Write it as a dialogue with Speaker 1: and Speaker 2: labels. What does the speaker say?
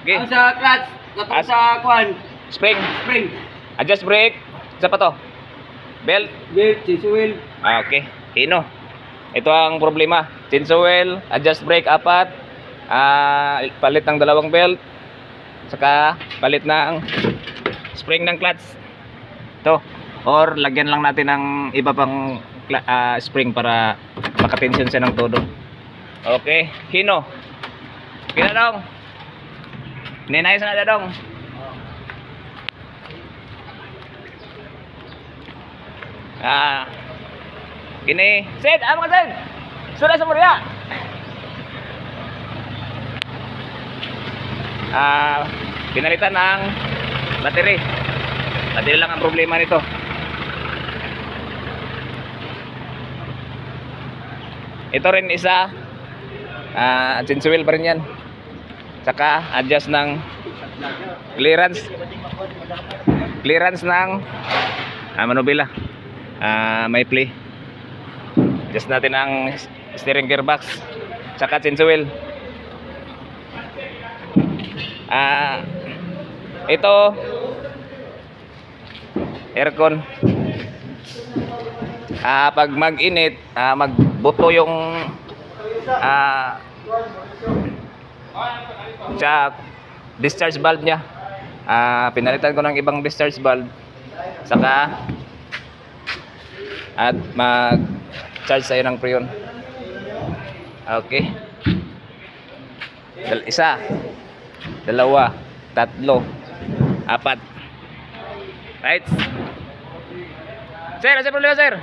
Speaker 1: Okay.
Speaker 2: Ang sa clutch, kapag sa kwan,
Speaker 1: Spring.
Speaker 2: spring,
Speaker 1: Adjust brake. Isa pa to. Belt.
Speaker 2: belt, sisi wheel.
Speaker 1: Okay. Hino. Ito ang problema. Chainsaw wheel, adjust brake 4. Palit ng 2 belt. Saka palit ng spring ng clutch. Ito. Or lagyan lang natin ng iba pang spring para makatensyon siya ng todo. Okay. Hino. Kinadong. Ninayos na dadong. Kini, Sid, amo ka Sid. Sudah sa murya. Pinalitan ng battery. Battery lang ang problema nito. Ito rin isa chainsaw wheel pa rin yan. Saka adjust ng clearance ng manubila. May play. Adjust natin ang steering gearbox saka chainsaw wheel. Ito aircon. Pag mag-init, magbuto yung discharge valve niya. Pinalitan ko ng ibang discharge valve saka at mag-charge sa'yo ng preon. Okay. Isa, 2, 3, 4. Right. Sir, ano problema sir?